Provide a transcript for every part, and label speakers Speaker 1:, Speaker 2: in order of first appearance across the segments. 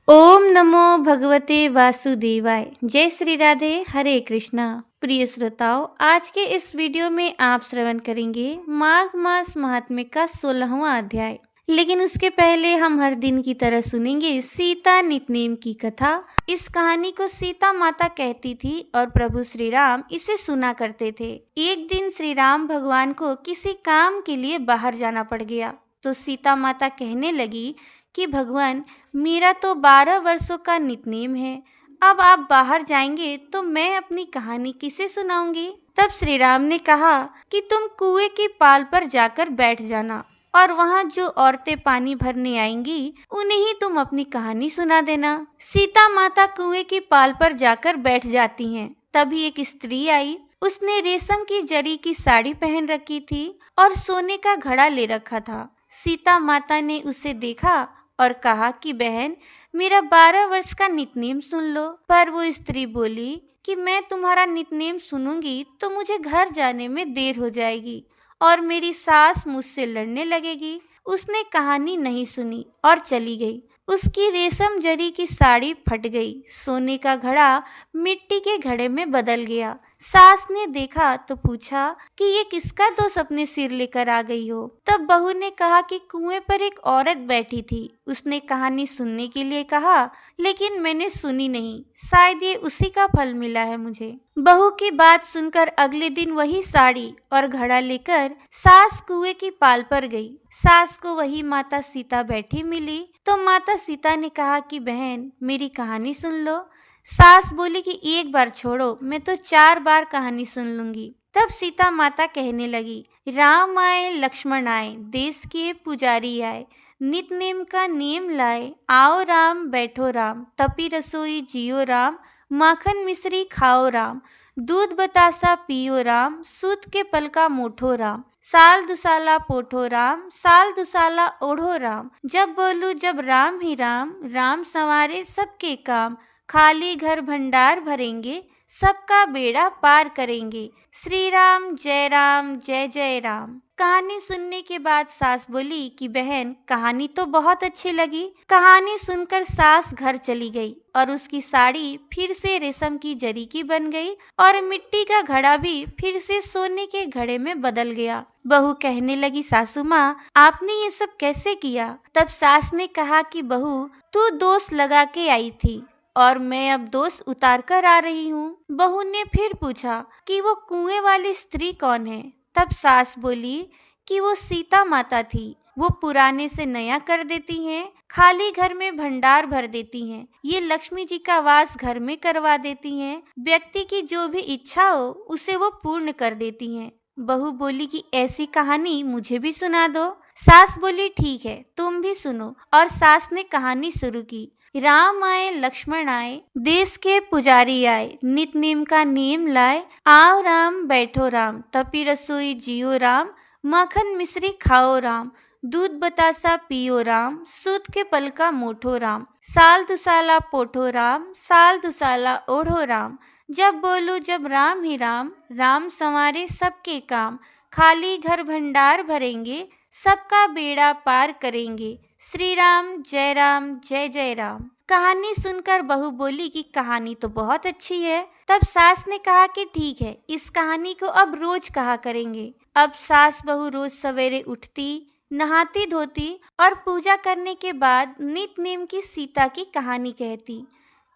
Speaker 1: ओम नमो भगवते वासुदेवाय। जय श्री राधे, हरे कृष्णा। प्रिय श्रोताओं, आज के इस वीडियो में आप श्रवण करेंगे माघ मास महात्म्य का 16वां अध्याय। लेकिन उसके पहले हम हर दिन की तरह सुनेंगे सीता नितनेम की कथा। इस कहानी को सीता माता कहती थी और प्रभु श्री राम इसे सुना करते थे। एक दिन श्री राम भगवान को किसी काम के लिए बाहर जाना पड़ गया, तो सीता माता कहने लगी कि भगवान, मेरा तो 12 वर्षों का नितनेम है। अब आप बाहर जाएंगे तो मैं अपनी कहानी किसे सुनाऊंगी। तब श्री राम ने कहा कि तुम कुएं की पाल पर जाकर बैठ जाना और वहाँ जो औरतें पानी भरने आएंगी उन्हें ही तुम अपनी कहानी सुना देना। सीता माता कुएं की पाल पर जाकर बैठ जाती हैं। तभी एक स्त्री आई। उसने रेशम की जरी की साड़ी पहन रखी थी और सोने का घड़ा ले रखा था। सीता माता ने उसे देखा और कहा कि बहन, मेरा 12 वर्ष का नितनेम सुन लो। पर वो स्त्री बोली कि मैं तुम्हारा नितनेम सुनूंगी तो मुझे घर जाने में देर हो जाएगी और मेरी सास मुझसे लड़ने लगेगी। उसने कहानी नहीं सुनी और चली गई। उसकी रेशम जरी की साड़ी फट गई, सोने का घड़ा मिट्टी के घड़े में बदल गया। सास ने देखा तो पूछा कि ये किसका दोष अपने सिर लेकर आ गई हो। तब बहू ने कहा कि कुएं पर एक औरत बैठी थी। उसने कहानी सुनने के लिए कहा, लेकिन मैंने सुनी नहीं। शायद ये उसी का फल मिला है मुझे। बहू की बात सुनकर अगले दिन वही साड़ी और घड़ा लेकर सास कुएं की पाल पर गई। सास को वही माता सीता बैठी मिली, तो माता सीता ने कहा कि बहन, मेरी कहानी सुन लो। सास बोली कि एक बार छोड़ो, मैं तो 4 बार कहानी सुन लूंगी। तब सीता माता कहने लगी, राम आए लक्ष्मण आए, देश के पुजारी आए, नितनेम का नेम लाए, आओ राम बैठो राम, तपी रसोई जियो राम, माखन मिश्री खाओ राम, दूध बतासा पियो राम, सूत के पल का मोठो राम, साल दुसाला पोठो राम, साल दुसाला ओढ़ो राम, जब बोलू जब राम ही राम, राम संवारे सबके काम, खाली घर भंडार भरेंगे, सबका बेड़ा पार करेंगे, श्री राम जय जय राम। कहानी सुनने के बाद सास बोली कि बहन, कहानी तो बहुत अच्छी लगी। कहानी सुनकर सास घर चली गई और उसकी साड़ी फिर से रेशम की जरी की बन गई और मिट्टी का घड़ा भी फिर से सोने के घड़े में बदल गया। बहू कहने लगी, सासू माँ, आपने ये सब कैसे किया। तब सास ने कहा कि बहू, तू दोष लगा के आई थी और मैं अब दोष उतार कर आ रही हूँ। बहू ने फिर पूछा कि वो कुएं वाली स्त्री कौन है। तब सास बोली कि वो सीता माता थी। वो पुराने से नया कर देती हैं, खाली घर में भंडार भर देती हैं, ये लक्ष्मी जी का वास घर में करवा देती हैं, व्यक्ति की जो भी इच्छा हो उसे वो पूर्ण कर देती हैं। बहू बोली कि ऐसी कहानी मुझे भी सुना दो। सास बोली, ठीक है, तुम भी सुनो। और सास ने कहानी शुरू की। राम आए लक्ष्मण आए, देश के पुजारी आए, नितनेम का नेम लाए, आओ राम बैठो राम, तपी रसोई जियो राम, माखन मिश्री खाओ राम, दूध बतासा पियो राम, सूत के पल का मोठो राम, साल दुसाला पोठो राम, साल दुसाला ओढ़ो राम, जब बोलू जब राम ही राम, राम संवारे सबके काम, खाली घर भंडार भरेंगे, सबका बेड़ा पार करेंगे, श्री राम जय जय राम। कहानी सुनकर बहू बोली कि कहानी तो बहुत अच्छी है। तब सास ने कहा कि ठीक है, इस कहानी को अब रोज कहा करेंगे। अब सास बहू रोज सवेरे उठती, नहाती धोती और पूजा करने के बाद नितनेम की सीता की कहानी कहती।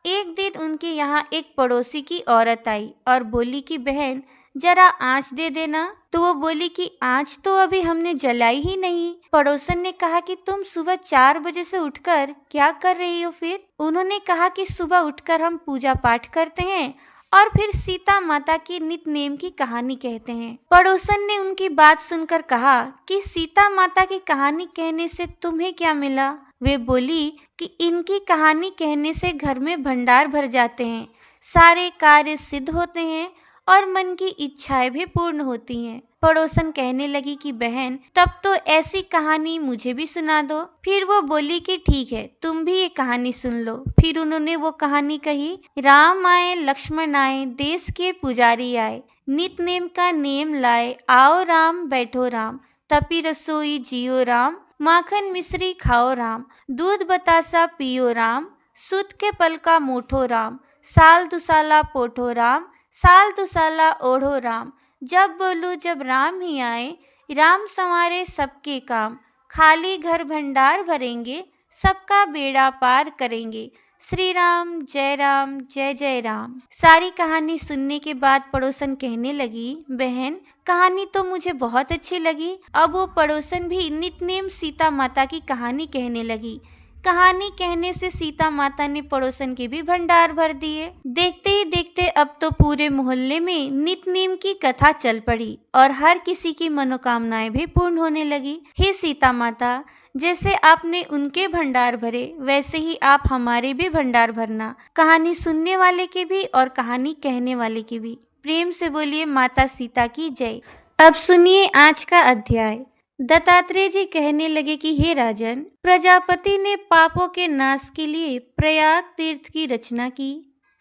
Speaker 1: एक दिन उनके यहाँ एक पड़ोसी की औरत आई और बोली कि बहन, जरा आँच दे देना। तो वो बोली कि आँच तो अभी हमने जलाई ही नहीं। पड़ोसन ने कहा कि तुम सुबह 4 बजे से उठकर क्या कर रही हो फिर। उन्होंने कहा कि सुबह उठकर हम पूजा पाठ करते हैं और फिर सीता माता की नितनेम की कहानी कहते हैं। पड़ोसन ने उनकी बात सुनकर कहा कि सीता माता की कहानी कहने से तुम्हें क्या मिला। वे बोली कि इनकी कहानी कहने से घर में भंडार भर जाते हैं, सारे कार्य सिद्ध होते हैं और मन की इच्छाएं भी पूर्ण होती हैं। पड़ोसन कहने लगी कि बहन, तब तो ऐसी कहानी मुझे भी सुना दो। फिर वो बोली कि ठीक है, तुम भी ये कहानी सुन लो। फिर उन्होंने वो कहानी कही। राम आए लक्ष्मण आए, देश के पुजारी आए, नितनेम का नेम लाए, आओ राम बैठो राम, तपी रसोई जियो राम, माखन मिश्री खाओ राम, दूध बतासा पियो राम, सुत के पल का मोठो राम, साल दुसाला पोठो राम, साल दुसाला ओढ़ो राम। जब बोलूं जब राम ही आए, राम संवारे सबके काम। खाली घर भंडार भरेंगे, सबका बेड़ा पार करेंगे। श्री राम जय जय राम। सारी कहानी सुनने के बाद पड़ोसन कहने लगी, बहन कहानी तो मुझे बहुत अच्छी लगी। अब वो पड़ोसन भी नितनेम सीता माता की कहानी कहने लगी। कहानी कहने से सीता माता ने पड़ोसन के भी भंडार भर दिए। देखते ही देखते अब तो पूरे मोहल्ले में नितनेम की कथा चल पड़ी और हर किसी की मनोकामनाएं भी पूर्ण होने लगी। हे सीता माता, जैसे आपने उनके भंडार भरे, वैसे ही आप हमारे भी भंडार भरना, कहानी सुनने वाले के भी और कहानी कहने वाले के भी। प्रेम से बोलिए माता सीता की जय। अब सुनिए आज का अध्याय। दत्तात्रेय जी कहने लगे कि हे राजन, प्रजापति ने पापों के नाश के लिए प्रयाग तीर्थ की रचना की।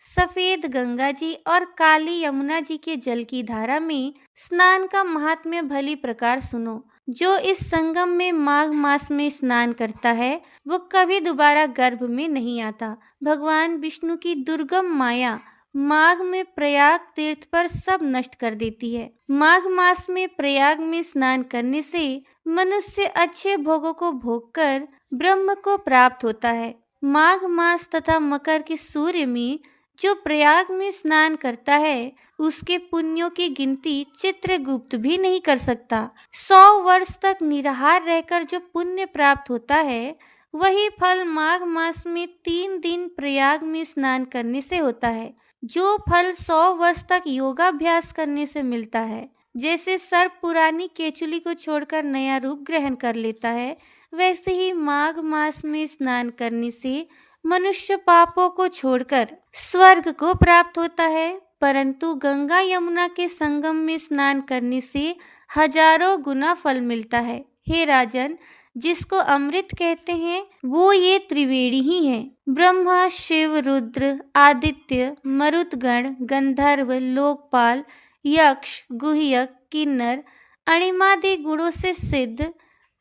Speaker 1: सफेद गंगा जी और काली यमुना जी के जल की धारा में स्नान का महात्म्य भली प्रकार सुनो। जो इस संगम में माघ मास में स्नान करता है, वो कभी दोबारा गर्भ में नहीं आता। भगवान विष्णु की दुर्गम माया माघ में प्रयाग तीर्थ पर सब नष्ट कर देती है। माघ मास में प्रयाग में स्नान करने से मनुष्य अच्छे भोगों को भोगकर ब्रह्म को प्राप्त होता है। माघ मास तथा मकर के सूर्य में जो प्रयाग में स्नान करता है, उसके पुण्यों की गिनती चित्रगुप्त भी नहीं कर सकता। 100 वर्ष तक निराहार रहकर जो पुण्य प्राप्त होता है, वही फल माघ मास में 3 दिन प्रयाग में स्नान करने से होता है। जो फल 100 वर्ष तक योगाभ्यास करने से मिलता है, जैसे सर्प पुरानी केचुली को छोड़कर नया रूप ग्रहण कर लेता है, वैसे ही माघ मास में स्नान करने से मनुष्य पापों को छोड़कर स्वर्ग को प्राप्त होता है। परंतु गंगा यमुना के संगम में स्नान करने से हजारों गुना फल मिलता है। हे राजन, जिसको अमृत कहते हैं, वो ये त्रिवेणी ही है। ब्रह्मा, शिव, रुद्र, आदित्य, मरुतगण, गंधर्व, लोकपाल, यक्ष, गुह्यक, किन्नर, अणिमादि गुणों से सिद्ध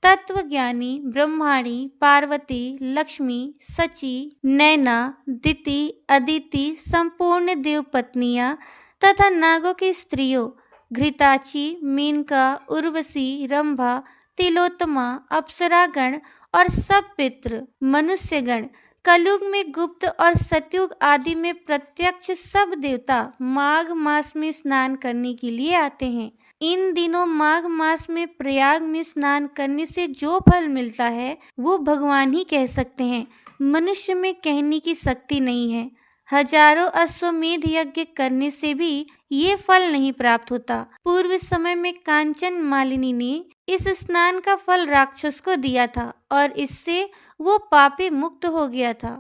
Speaker 1: तत्वज्ञानी ब्रह्माणी, पार्वती, लक्ष्मी, सची, नैना, दिति, अदिति, संपूर्ण देव पत्नियां तथा नागों की स्त्रियों घृताची, मेनका, उर्वशी, रंभा, तिलोत्तमा, अप्सरागण और सब पितृ मनुष्यगण, कलयुग में गुप्त और सतयुग आदि में प्रत्यक्ष सब देवता माघ मास में स्नान करने के लिए आते हैं। इन दिनों माघ मास में प्रयाग में स्नान करने से जो फल मिलता है, वो भगवान ही कह सकते हैं। मनुष्य में कहने की शक्ति नहीं है। हजारों अश्वमेध यज्ञ करने से भी ये फल नहीं प्राप्त होता। पूर्व समय में कांचन मालिनी ने इस स्नान का फल राक्षस को दिया था और इससे वो पापी मुक्त हो गया था।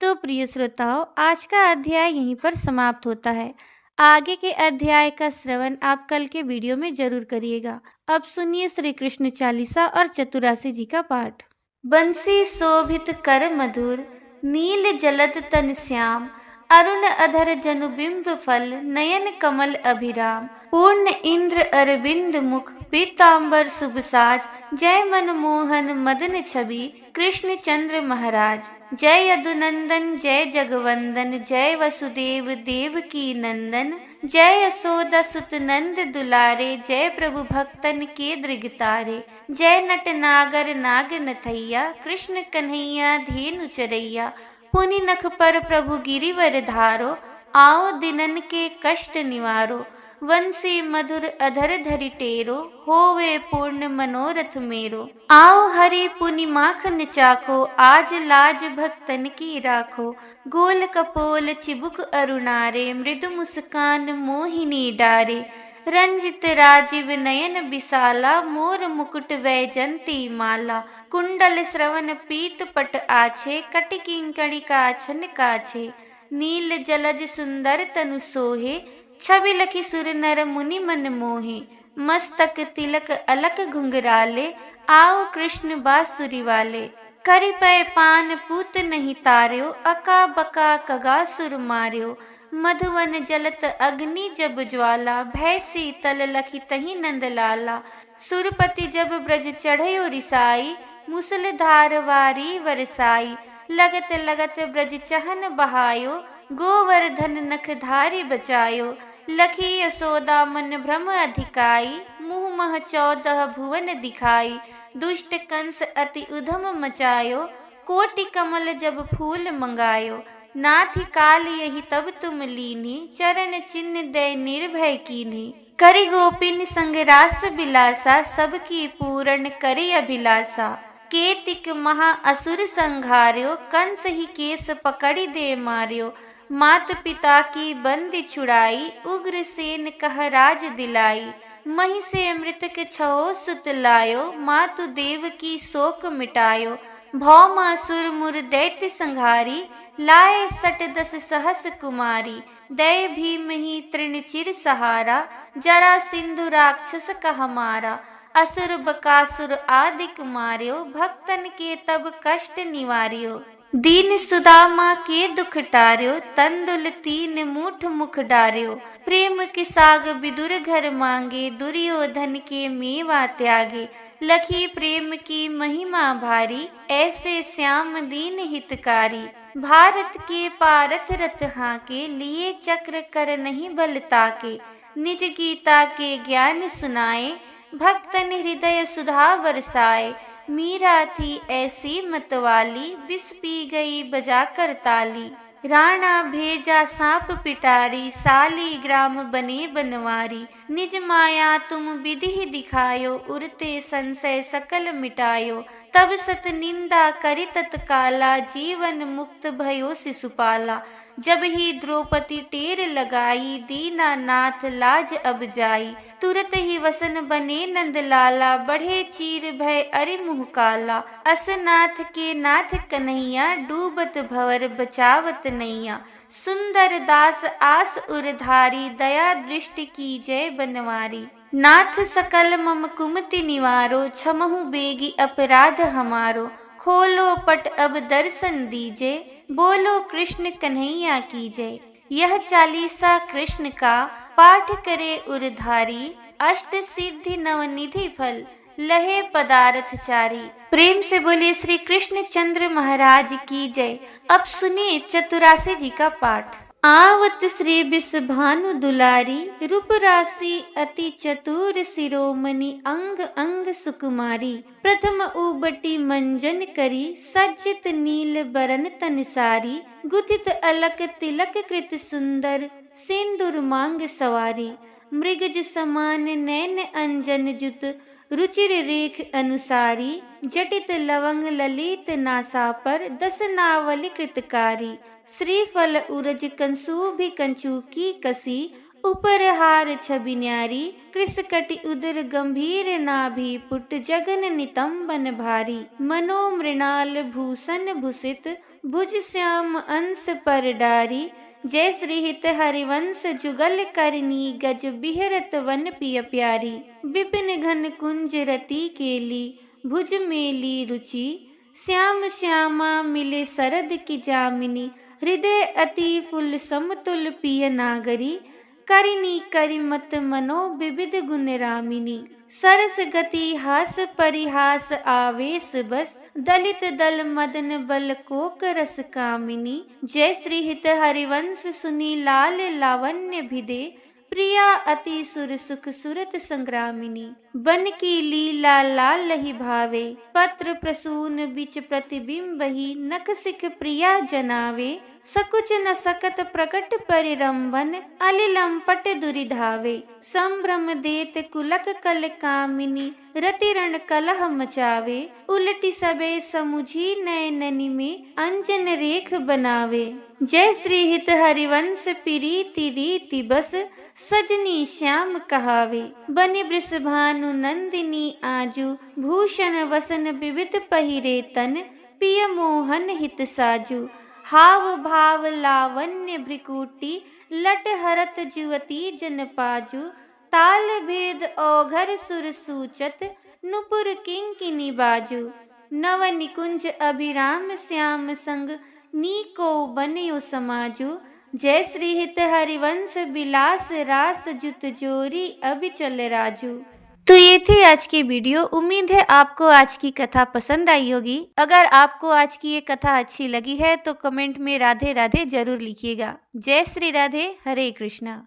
Speaker 1: तो प्रिय श्रोताओ, आज का अध्याय यहीं पर समाप्त होता है। आगे के अध्याय का श्रवण आप कल के वीडियो में जरूर करिएगा। अब सुनिए श्री कृष्ण चालीसा और चतुरासी जी का पाठ। बंसी शोभित कर मधुर, नील जलद तन श्याम, अरुण अधर जनु बिंब फल, नयन कमल अभिराम। पूर्ण इंद्र अरविंद मुख, पीतांबर शुभ साज, जय मनमोहन मदन छवि, कृष्ण चंद्र महाराज। जय यदुनंदन जय जगवंदन, जय वसुदेव देव की नंदन, जय यशोदा सुत नंद दुलारे, जय प्रभु भक्तन के दृगतारे। जय नट नागर नाग नथैया, कृष्ण कन्हैया धेनु चरैया। पुनि नख पर प्रभु गिरिवर धारो, आओ दिनन के कष्ट निवारो। वंशी मधुर अधर धरि टेरो, होवे पूर्ण मनोरथ मेरो। आओ हरि पुनि माखन चाखो, आज लाज भक्तन की राखो। गोल कपोल चिबुक अरुणारे, मृदु मुस्कान मोहिनी डारे। रंजित राजीव नयन विशाला, मोर मुकुट वैजंती माला। कुंडल श्रवण पीत पट आछे, कटि किंकणी काछन काछे। नील जलज सुंदर तनु सोहे, छवि लखी सुर नर मुनि मन मोहे। मस्तक तिलक अलक घुंघराले, आओ कृष्ण बांसुरी वाले। करि पै पान पूत नहीं तार्यो, अका बका कगा सुर मार्यो। मधुवन जलत अग्नि जब ज्वाला, भय शीतल लखी तही नंद लाला। सुरपति जब ब्रज चढ़यो रिसाई, मुसलधार वारी वरसाई। लगत लगत ब्रज चहन बहायो, गोवर्धन नख धारी बचायो। लखी यशोदा मन भ्रम अधिकाई, मुँह मह 14 भुवन दिखाई। दुष्ट कंस अति उधम मचायो, कोटि कमल जब फूल मंगायो। नाथ काल यही तब तुम लीनी, चरण चिन्ह दय निर्भय कीन्ही। करि गोपिन संग रास बिलासा, सबकी पूर्ण करि अभिलाषा। केतिक महा असुर संघार्यो, कंस ही केस पकड़ि दे मार्यो। मात पिता की बंदी छुड़ाई, उग्र सेन कह राज दिलाई। मही से मृतक छओ सुत लायो, मातु देव की शोक मिटायो। भौमासुर मुर दैत्य संघारी, लाए 10 सहस कुमारी। दय भीम ही तृण चिर सहारा, जरा सिंधु राक्षस कह मारा। असुर बकासुर आदिक मार्यो, भक्तन के तब कष्ट निवार्यो। दीन सुदामा के दुख टार्यो, तंदुल 3 मूठ मुख डार्यो। प्रेम के साग विदुर घर मांगे, दुर्योधन के मेवा त्यागे। लखी प्रेम की महिमा भारी, ऐसे श्याम दीन हितकारी। भारत के पारथ रथ हाके, लिए चक्र कर नहीं बल ताके। निज गीता के ज्ञान सुनाए, भक्तन हृदय सुधा बरसाए। मीरा थी ऐसी मतवाली, विष पी गई बजा कर ताली। राणा भेजा सांप पिटारी, साली ग्राम बने बनवारी। निज माया तुम विधि दिखायो, उरते संशय सकल मिटायो। तब सत निंदा करि तत्काला, जीवन मुक्त भयो शिशुपाला। जब ही द्रौपदी टेर लगाई, दीनानाथ लाज अब जाई। तुरत ही वसन बने नंद लाला, बढ़े चीर भय अरि मुँह काला। असनाथ के नाथ कन्हैया, डूबत भवर बचावत नैया। सुंदर दास आस उरधारी, दया दृष्टि की जय बनवारी। नाथ सकल मम कुमति निवारो, क्षमहु बेगी अपराध हमारो। खोलो पट अब दर्शन दीजे, बोलो कृष्ण कन्हैया की जय। यह चालीसा कृष्ण का, पाठ करे उरधारी। अष्ट सिद्धि नवनिधि फल, लहे पदार्थ चारी। प्रेम से बोले श्री कृष्ण चंद्र महाराज की जय। अब सुनिए चतुरासी जी का पाठ। आवत श्री विषभानु दुलारी, रूप राशि अति चतुर शिरोमणि। अंग अंग सुकुमारी, प्रथम उबटी मंजन करी। सज्जित नील बरन तन सारी, गुथित अलक तिलक कृत सुंदर। सिंदूर मांग सवारी, मृगज समान नैन अंजन जुत। रुचिर रेख अनुसारी, जटित लवंग ललित नासा पर। 10 नावल कृतकारी, श्रीफल उरज कंसुभि कंचू की कसी। उपरहार छवि न्यारी, कृषकटि उदर गंभीर नाभि पुट। जगन नितंबन भारी, मनोमृणाल भूषण भूषित। भुज श्याम अंश पर डारी, जय श्री हित हरिवंश जुगल करनी। गज बिहरत वन पिय प्यारी, विपिन घन कुंज रति केली। भुज मेली रुचि, श्याम श्यामा मिले शरद की जामिनी। हृदय अति फुल समतुल पिय नागरी, करिनी करिमत मनो विविध गुण रामिनी। सरस गति हास परिहास आवेश बस। दलित दल मदन बल कोक रस कामिनी। जय श्री हित हरिवंश सुनी लाल लावण्य भिदे। प्रिया अति सुर सुख सुरत संग्रामिनी। बन की लीला लाल लही भावे, पत्र प्रसून बिच प्रतिबिंब ही। नख सिख प्रिया जनावे, सकुच न सकत प्रकट परिरंबन। अलिलम पट दुरिधावे, संभ्रम देत कुलक कल कामिनी। रतिरण कलह मचावे, उलटी सबे समुझी नयननि में। अंजन रेख बनावे, जय श्री हित हरिवंश प्रीति रीति बस। सजनी श्याम कहावे, बनि वृषभानु नंदिनी आजू। भूषण वसन विविध पहिरे तन, पिय मोहन हित साजू। हाव भाव लावण्य भ्रिकुटी, लट हरत जुवती जन पाजू। ताल भेद औघर सुर सूचत, नुपुर किंकिनी बाजू। नव निकुंज अभिराम श्याम संग, नीको बनयो समाजू। जय श्री हित हरिवंश बिलास रास जुत जोरी, अभिचल राजू। तो ये थी आज की वीडियो। उम्मीद है आपको आज की कथा पसंद आई होगी। अगर आपको आज की ये कथा अच्छी लगी है तो कमेंट में राधे राधे जरूर लिखिएगा। जय श्री राधे, हरे कृष्णा।